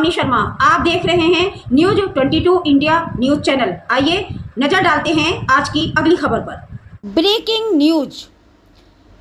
कामनी शर्मा। आप देख रहे हैं न्यूज 22 इंडिया न्यूज चैनल। आइए नजर डालते हैं आज की अगली खबर पर। Breaking news.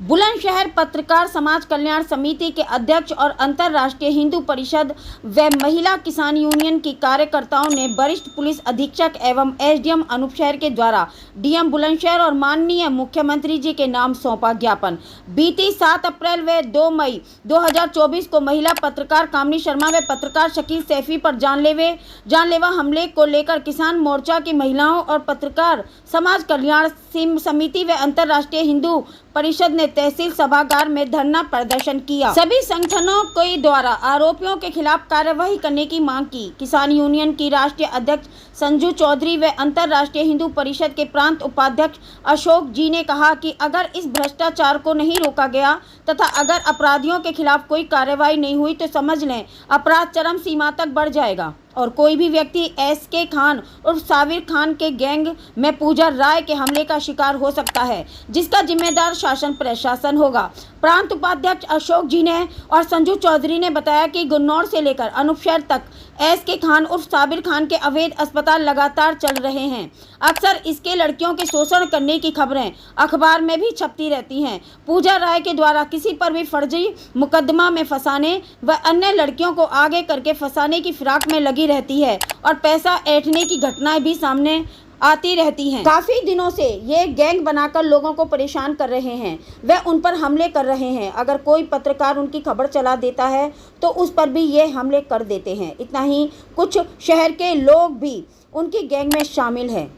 बुलंदशहर पत्रकार समाज कल्याण समिति के अध्यक्ष और अंतर्राष्ट्रीय हिंदू परिषद व महिला किसान यूनियन की कार्यकर्ताओं ने वरिष्ठ पुलिस अधीक्षक एवं एसडीएम अनूप शहर के द्वारा डीएम बुलंदशहर और माननीय मुख्यमंत्री जी के नाम सौंपा ज्ञापन। बीती 7 अप्रैल व 2 मई 2024 को महिला पत्रकार कामनी शर्मा व पत्रकार शकील सैफी पर जानलेवा हमले को लेकर किसान मोर्चा की महिलाओं और पत्रकार समाज कल्याण समिति व अंतर्राष्ट्रीय हिंदू परिषद ने तहसील सभागार में धरना प्रदर्शन किया। सभी संगठनों के द्वारा आरोपियों के खिलाफ कार्यवाही करने की मांग की। किसान यूनियन की राष्ट्रीय अध्यक्ष संजू चौधरी व अंतर्राष्ट्रीय हिंदू परिषद के प्रांत उपाध्यक्ष अशोक जी ने कहा कि अगर इस भ्रष्टाचार को नहीं रोका गया तथा अगर अपराधियों के खिलाफ कोई कार्यवाही नहीं हुई तो समझ लें अपराध चरम सीमा तक बढ़ जाएगा और कोई भी व्यक्ति एसके खान उर्फ साबिर खान के गैंग में पूजा राय के हमले का शिकार हो सकता है, जिसका जिम्मेदार शासन प्रशासन होगा। प्रांत उपाध्यक्ष अशोक जी ने और संजू चौधरी ने बताया कि गुन्नौर से लेकर अनूप शहर तक एसके खान उर्फ साबिर खान के अवैध अस्पताल लगातार चल रहे हैं। अक्सर इसके लड़कियों के शोषण करने की खबरें अखबार में भी छपती रहती हैं। पूजा राय के द्वारा किसी पर भी फर्जी मुकदमा में फंसाने व अन्य लड़कियों को आगे करके फंसाने की फिराक में लगी रहती है और पैसा ऐंठने की घटनाएं भी सामने आती रहती हैं। काफी दिनों से ये गैंग बनाकर लोगों को परेशान कर रहे हैं व उन पर हमले कर रहे हैं। अगर कोई पत्रकार उनकी खबर चला देता है तो उस पर भी ये हमले कर देते हैं। इतना ही कुछ शहर के लोग भी उनकी गैंग में शामिल हैं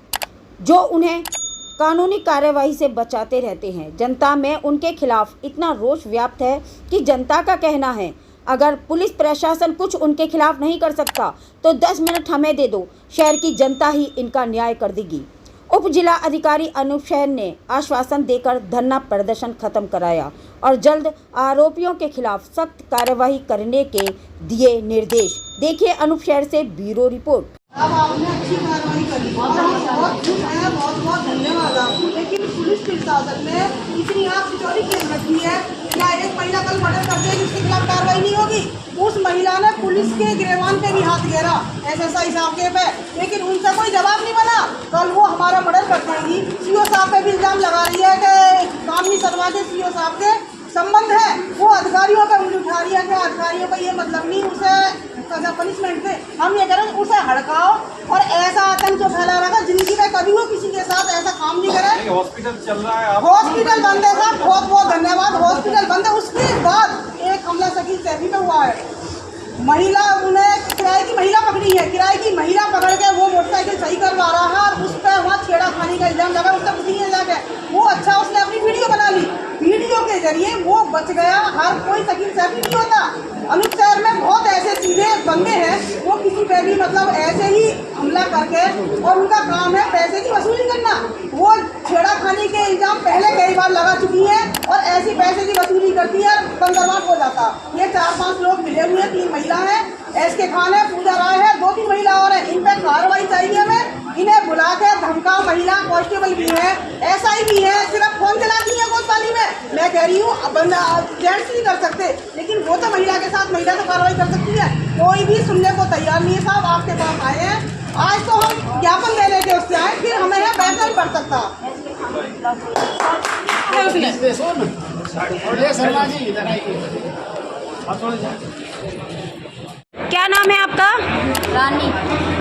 जो उन्हें कानूनी कार्यवाही से बचाते रहते हैं। जनता में उनके खिलाफ इतना रोष व्याप्त है कि जनता का कहना है अगर पुलिस प्रशासन कुछ उनके खिलाफ नहीं कर सकता तो 10 मिनट हमें दे दो, शहर की जनता ही इनका न्याय कर देगी। उप जिला अधिकारी अनूप शहर ने आश्वासन देकर धरना प्रदर्शन खत्म कराया और जल्द आरोपियों के खिलाफ सख्त कार्यवाही करने के दिए निर्देश। देखिए अनूप शहर से ब्यूरो रिपोर्ट। अब आपने अच्छी कार्रवाई करी, बहुत खुश है, बहुत बहुत धन्यवाद आपको। लेकिन पुलिस प्रशासन ने इतनी आँख चोरी खेल रखी है। क्या एक महिला कल मर्डर कर दिया जिसके खिलाफ कार्रवाई नहीं होगी? उस महिला ने पुलिस के गिरवान पे भी हाथ घेरा एसएसआई साहब के पे, लेकिन उनसे कोई जवाब नहीं बना। कल वो हमारा मर्डर कर देंगी। सीओ साहब पे भी इल्जाम लगा रही है कि कामनी शर्मा के सीओ साहब के संबंध है। वो अधिकारियों पे उंगली उठा रही है कि अधिकारियों का ये मतलब नहीं उसे सजा पनिशमेंट दे। हम ये करें उसे हड़काओ और ऐसा आतंक जो फैला रहा है जिंदगी में कभी वो किसी के साथ ऐसा काम नहीं करे। हॉस्पिटल चल रहा है, हॉस्पिटल बंद है साहब, बहुत बहुत धन्यवाद। हॉस्पिटल बंद है, उसके बाद एक हमला शकील सैफी पे हुआ है। महिला उन्हें किराए की महिला पकड़ी है, किराए की महिला पकड़ के वो मोटरसाइकिल सही करवा रहा है और उस पर वहाँ छेड़ाखानी का इल्जाम लगा। उससे कुछ नहीं जाके वो अच्छा उसने अपनी वीडियो बना ली, वीडियो के जरिए वो बच गया। हर कोई शकील सैफी नहीं होता। अनूप शहर में बहुत ऐसे सीधे बंदे हैं वो किसी पे भी मतलब ऐसे ही हमला करके और उनका काम है पैसे की वसूली करना। वो छेड़ाखानी के इल्जाम पहले कई बार लगा चुकी है और ऐसी पैसे की वसूली करती है, बंदरवाट हो जाता। ये 4-5 लोग मिले हुए हैं, 3 महिला हैं, एसके खान है, पूजा राय है, 2-3 महिला और है। इन पर कार्रवाई चाहिए हमें। इन्हें बुला के धमका, महिला कांस्टेबल भी है, एसआई भी है, सिर्फ फोन चलाती है कोतवाली में। मैं कह रही हूँ जेंट्स नहीं कर सकते, लेकिन वो तो महिला के साथ महिला तो कार्रवाई कर सकती है। कोई भी सुनने को तैयार नहीं है साहब। आपके पास आए हैं, आज तो हम ज्ञापन देने के उससे आए, फिर हमें यहाँ बैठना नहीं पड़ सकता। क्या नाम है आपका? रानी।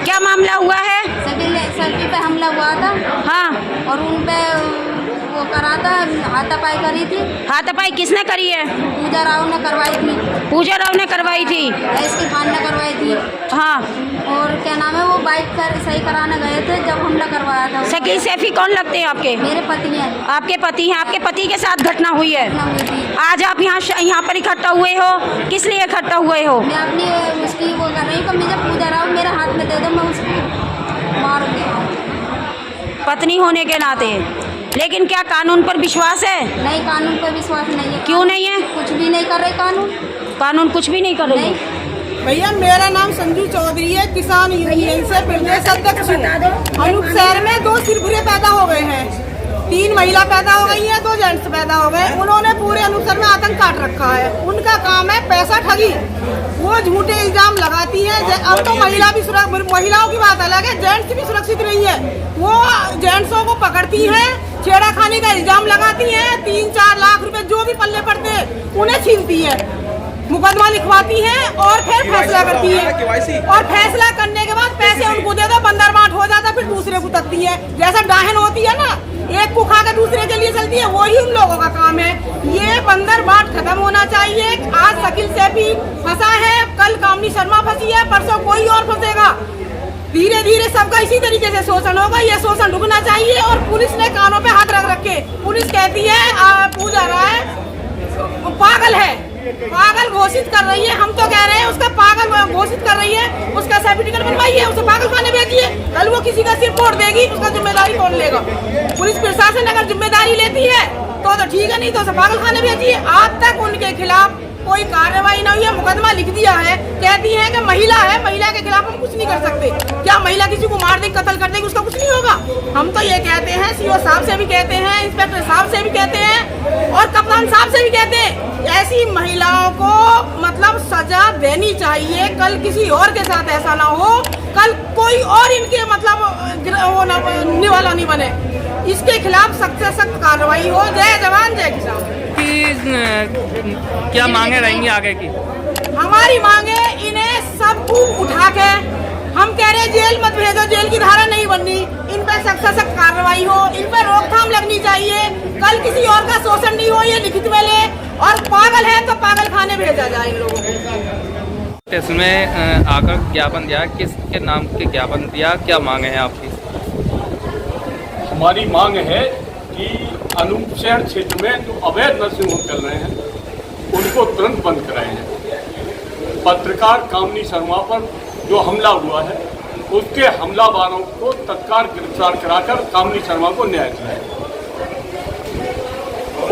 क्या मामला हुआ है? सभी पे हमला हुआ था। हाँ, और उन पे वो करा था, हाथापाई करी थी। हाथापाई किसने करी है? पूजा राव ने करवाई थी। पूजा राव ने करवाई थी? एसके खान ने करवाई थी। हाँ। और क्या नाम है वो बाइक सही कराने गए थे जब हमला करवाया था। शकील सैफी कौन लगते हैं आपके? मेरे पति हैं। आपके पति हैं? आपके पति के साथ घटना हुई है? हुई थी। आज आप यहाँ पर इकट्ठा हुए हो, किस लिए इकट्ठा हुए हो? मैं अपनी उसकी वो कर रही हूँ कि मुझे पूजा राव मेरे हाथ में दे दो, मैं उसको मारूंगी पत्नी होने के नाते। लेकिन क्या कानून पर विश्वास है? नहीं, कानून पर विश्वास नहीं है। क्यों नहीं है? कुछ भी नहीं कर रहे कानून कुछ भी नहीं कर रहे। भैया मेरा नाम संजू चौधरी है, किसान यूनियन से प्रदेश अध्यक्ष हूँ। अनूप शहर में 2 सिरफिरे पैदा हो गए हैं। 3 महिला पैदा हो गई है, 2 जेंट्स पैदा हो गए। उन्होंने पूरे अनुसार में आतंक काट रखा है। उनका काम है पैसा ठगी, वो झूठे इल्जाम लगाती है। अब तो महिलाओं की बात अलग है, जेंट्स भी सुरक्षित नहीं है। वो जेंट्सों को पकड़ती हैं, छेड़ाखानी का इल्जाम लगाती हैं, 3-4 लाख रुपए जो भी पल्ले पड़ते उन्हें छीनती है, मुकदमा लिखवाती हैं और फिर फैसला करती है। और फैसला करने के बाद पैसे उनको दे दो, बंदर बांट हो जाता, फिर दूसरे को तकती है। जैसा डाहन होती है ना, एक को खा के दूसरे के लिए चलती है, वही उन लोगों का काम है। ये बंदर बांट खत्म होना चाहिए। आज शकील सैफी फंसा है, कल कामनी शर्मा फंसी है, परसों कोई और फंसेगा। धीरे धीरे सबका इसी तरीके से शोषण होगा। ये शोषण रुकना चाहिए। और पुलिस ने कानों पे हाथ रख रखे, पुलिस कहती है पूजा राय पागल है, पागल घोषित कर रही है। हम तो कह रहे हैं उसका पागल घोषित कर रही है, उसका सर्टिफिकेट बनवाइए, उसे पागल खाने भेजिए। कल वो किसी का सिर फोड़ देगी, उसका जिम्मेदारी कौन लेगा? पुलिस प्रशासन अगर जिम्मेदारी लेती है तो ठीक है, नहीं तो उसे पागल खाने भेजिए। आज तक उनके खिलाफ कोई कार्रवाई न हुई है, मुकदमा लिख दिया है। कहती है कि महिला है, महिला के खिलाफ हम कुछ नहीं कर सकते। क्या महिला किसी को मार देगी, कत्ल कर देगी, उसका कुछ नहीं होगा? हम तो ये कहते हैं, सीओ साहब से भी कहते हैं, इंस्पेक्टर साहब से भी कहते हैं और कप्तान साहब से भी कहते हैं, ऐसी महिलाओं को मतलब सजा देनी चाहिए। कल किसी और के साथ ऐसा ना हो, कल कोई और इनके मतलब वो निवाला नहीं बने। इसके खिलाफ सख्त से सख्त कार्रवाई हो। जय जवान जय किसान। क्या मांगे रहेंगी आगे की? हमारी मांगे, इन्हें सबको उठा के हम कह रहे हैं जेल मत भेजो, जेल की धारा नहीं बननी, इन पर सख्त से सख्त कार्रवाई हो, इन पर रोकथाम लगनी चाहिए। कल किसी और का शोषण नहीं हो, ये लिखित में ले। और पागल है तो पागल खाने भेजा जाए इन लोगों को। इसमें आकर ज्ञापन दिया, किसके नाम के ज्ञापन दिया, क्या मांगे हैं आपकी? हमारी मांग है कि अनूप शहर क्षेत्र में जो अवैध नर्सिंग होम चल रहे हैं उनको तुरंत बंद कराए जाए। पत्रकार कामनी शर्मा पर जो हमला हुआ है उसके हमलावारों को तत्काल गिरफ्तार कराकर कामनी शर्मा को न्याय दिलाए।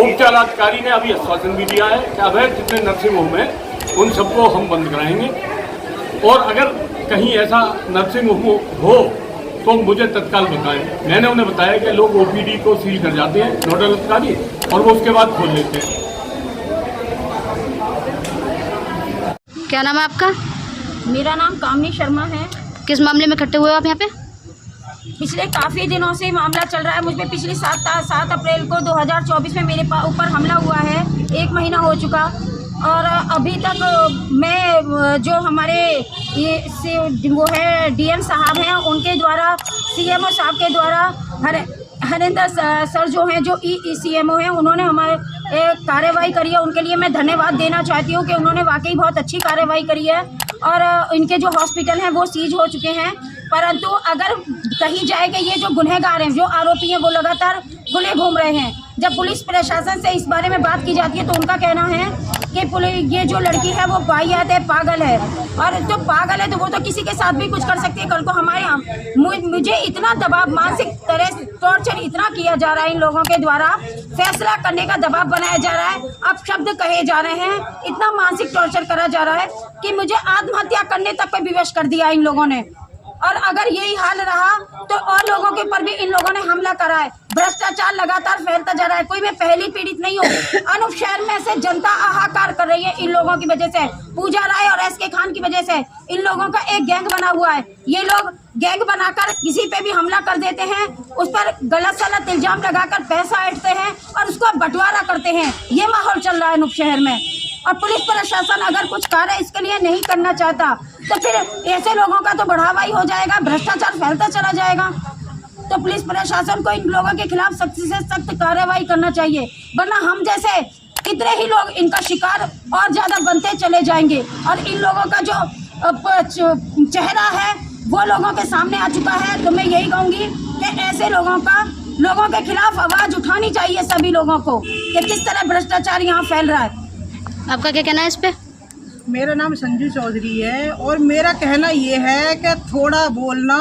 उपचाराधिकारी ने अभी आश्वासन भी दिया है कि अवैध जितने नर्सिंग होम हैं उन सबको हम बंद कराएंगे। और अगर कहीं ऐसा नर्सिंग होम हो तो मुझे तत्काल बताएं। मैंने उन्हें बताया कि लोग ओपीडी को सील कर जाते हैं नोडल अधिकारी और वो उसके बाद खोल लेते हैं। क्या नाम है आपका? मेरा नाम कामनी शर्मा है। किस मामले में इकट्ठे हुए हो आप यहाँ पे? पिछले काफ़ी दिनों से मामला चल रहा है। मुझ पर पिछली 7 अप्रैल को 2024 में मेरे ऊपर हमला हुआ है। 1 महीना हो चुका और अभी तक मैं जो हमारे ये वो है डीएम साहब हैं, उनके द्वारा, सीएमओ साहब के द्वारा, हरिंदर सर जो हैं, जो सीएमओ हैं, उन्होंने हमारे कार्रवाई करी है। उनके लिए मैं धन्यवाद देना चाहती हूँ कि उन्होंने वाकई बहुत अच्छी कार्रवाई करी है। और इनके जो हॉस्पिटल हैं वो सीज हो चुके हैं। परंतु अगर कहीं जाए कि ये जो गुनहगार हैं, जो आरोपी हैं, वो लगातार खुले घूम रहे हैं। जब पुलिस प्रशासन से इस बारे में बात की जाती है तो उनका कहना है कि ये जो लड़की है वो वाहियात है, पागल है। और जो पागल है तो वो तो किसी के साथ भी कुछ कर सकती है। कल को हमारे यहाँ मुझे इतना दबाव, मानसिक तरह टॉर्चर इतना किया जा रहा है इन लोगों के द्वारा, फैसला करने का दबाव बनाया जा रहा है, अपशब्द कहे जा रहे हैं, इतना मानसिक टॉर्चर करा जा रहा है कि मुझे आत्महत्या करने तक पे विवश कर दिया इन लोगों ने। और अगर यही हाल रहा तो और लोगों के ऊपर भी इन लोगों ने हमला करा है। भ्रष्टाचार लगातार फैलता जा रहा है। कोई मैं पहली पीड़ित नहीं हूँ। अनूप शहर में से जनता हाहाकार कर रही है इन लोगों की वजह से। पूजा राय और एसके खान की वजह से इन लोगों का एक गैंग बना हुआ है। ये लोग गैंग बनाकर किसी पे भी हमला कर देते हैं, उस पर गलत सलत इल्जाम लगाकर पैसा ऐंठते हैं और उसको बंटवारा करते हैं। ये माहौल चल रहा है अनूप शहर में। और पुलिस प्रशासन अगर कुछ कार्य इसके लिए नहीं करना चाहता तो फिर ऐसे लोगों का तो बढ़ावा ही हो जाएगा, भ्रष्टाचार फैलता चला जाएगा। तो पुलिस प्रशासन को इन लोगों के खिलाफ सख्त से सख्त कार्रवाई करना चाहिए, वरना हम जैसे कितने ही लोग इनका शिकार और ज्यादा बनते चले जाएंगे। और इन लोगों का जो चेहरा है वो लोगों के सामने आ चुका है। तो मैं यही कहूँगी कि ऐसे लोगों के खिलाफ आवाज उठानी चाहिए सभी लोगों को कि किस तरह भ्रष्टाचार यहाँ फैल रहा है। आपका क्या कहना है इस पे? मेरा नाम संजू चौधरी है और मेरा कहना ये है कि थोड़ा बोलना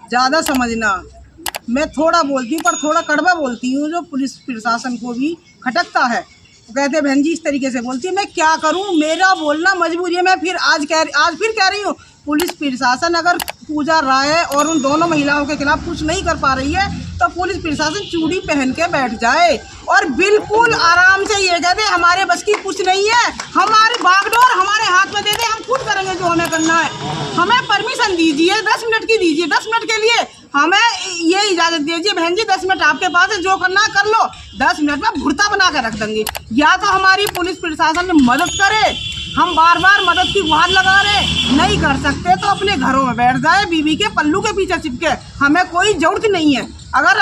ज़्यादा समझना। मैं थोड़ा बोलती हूँ पर थोड़ा कड़वा बोलती हूँ, जो पुलिस प्रशासन को भी खटकता है। तो कहते हैं बहन जी इस तरीके से बोलती है, मैं क्या करूँ, मेरा बोलना मजबूरी है। मैं फिर आज फिर कह रही हूँ, पुलिस प्रशासन अगर पूजा राय और उन दोनों महिलाओं के खिलाफ कुछ नहीं कर पा रही है तो पुलिस प्रशासन चूड़ी पहन के बैठ जाए और बिल्कुल आराम से ये कह दे हमारे बस की कुछ नहीं है, हमारी बागडोर हमारे हाथ में दे दे, हम खुद करेंगे जो हमें करना है। हमें परमिशन दीजिए, 10 मिनट की दीजिए, 10 मिनट के लिए हमें ये इजाज़त दीजिए बहन जी 10 मिनट आपके पास है, जो करना कर लो, 10 मिनट में भुर्ता बना के रख देंगे। या तो हमारी पुलिस प्रशासन में मदद करे, हम बार बार मदद की गुहार लगा रहे, नहीं कर सकते तो अपने घरों में बैठ जाए बीवी के पल्लू के पीछे चिपके, हमें कोई जरूरत नहीं है। अगर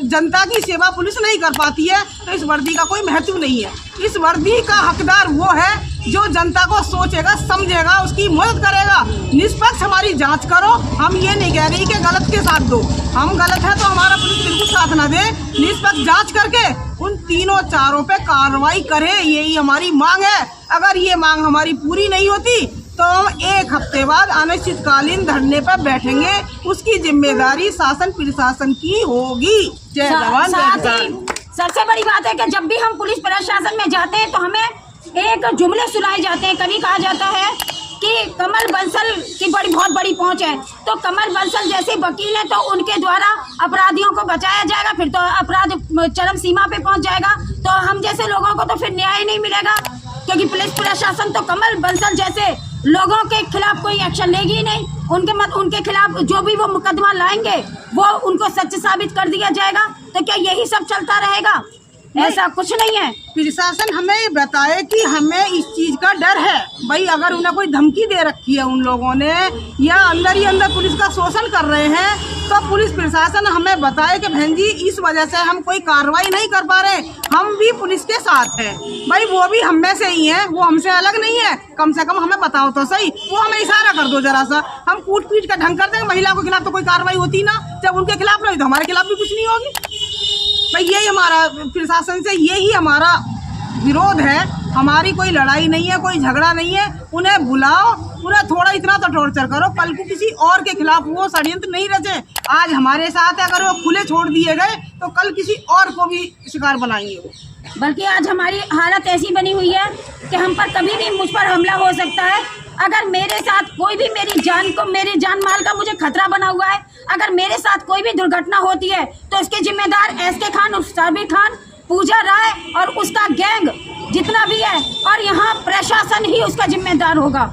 जनता की सेवा पुलिस नहीं कर पाती है तो इस वर्दी का कोई महत्व नहीं है। इस वर्दी का हकदार वो है जो जनता को सोचेगा, समझेगा, उसकी मदद करेगा। निष्पक्ष हमारी जांच करो, हम ये नहीं कह रही कि गलत के साथ दो, हम गलत है तो हमारा पुलिस बिल्कुल साथ ना दे, निष्पक्ष जांच करके उन तीनों चारों पे कार्रवाई करे, यही हमारी मांग है। अगर ये मांग हमारी पूरी नहीं होती तो हम 1 हफ्ते बाद अनिश्चितकालीन धरने पर बैठेंगे, उसकी जिम्मेदारी शासन प्रशासन की होगी। जय जवान जय किसान। सबसे बड़ी बात है कि जब भी हम पुलिस प्रशासन में जाते हैं तो हमें एक जुमले सुनाए जाते हैं। कभी कहा जाता है कि कमल बंसल की बहुत बड़ी पहुंच है, तो कमल बंसल जैसे वकील है तो उनके द्वारा अपराधियों को बचाया जाएगा, फिर तो अपराध चरम सीमा पे पहुंच जाएगा, तो हम जैसे लोगों को तो फिर न्याय नहीं मिलेगा, क्योंकि पुलिस प्रशासन तो कमल बंसल जैसे लोगों के खिलाफ कोई एक्शन लेगी ही नहीं। उनके खिलाफ जो भी वो मुकदमा लाएंगे वो उनको सच साबित कर दिया जाएगा। तो क्या यही सब चलता रहेगा? ऐसा कुछ नहीं है। प्रशासन हमें ये बताए कि हमें इस चीज का डर है, भाई अगर उन्हें कोई धमकी दे रखी है उन लोगों ने या अंदर ही अंदर पुलिस का शोषण कर रहे हैं तो पुलिस प्रशासन हमें बताए कि बहन जी इस वजह से हम कोई कार्रवाई नहीं कर पा रहे, हम भी पुलिस के साथ हैं। भाई वो भी हम में से ही हैं, वो हमसे अलग नहीं है, कम से कम हमें बताओ तो सही, वो हमें इशारा कर दो जरा सा, हम कूट पीट का ढंग कर देंगे। महिला के खिलाफ तो कोई कार्रवाई होती ना, जब उनके खिलाफ नहीं तो हमारे खिलाफ भी कुछ नहीं होगी। भाई यही हमारा प्रशासन से यही हमारा विरोध है, हमारी कोई लड़ाई नहीं है, कोई झगड़ा नहीं है। उन्हें बुलाओ, उन्हें थोड़ा इतना तो टॉर्चर करो, कल को किसी और के खिलाफ वो षड्यंत्र नहीं रचे। आज हमारे साथ है, अगर वो खुले छोड़ दिए गए तो कल किसी और को भी शिकार बनाएंगे वो। बल्कि आज हमारी हालत ऐसी बनी हुई है कि हम पर कभी भी मुझ पर हमला हो सकता है। अगर मेरे साथ कोई भी मेरी जान माल का मुझे खतरा बना हुआ है, अगर मेरे साथ कोई भी दुर्घटना होती है तो इसके जिम्मेदार SK खान, साबिर खान, पूजा राय और उसका गैंग जितना भी है, और यहाँ प्रशासन ही उसका जिम्मेदार होगा।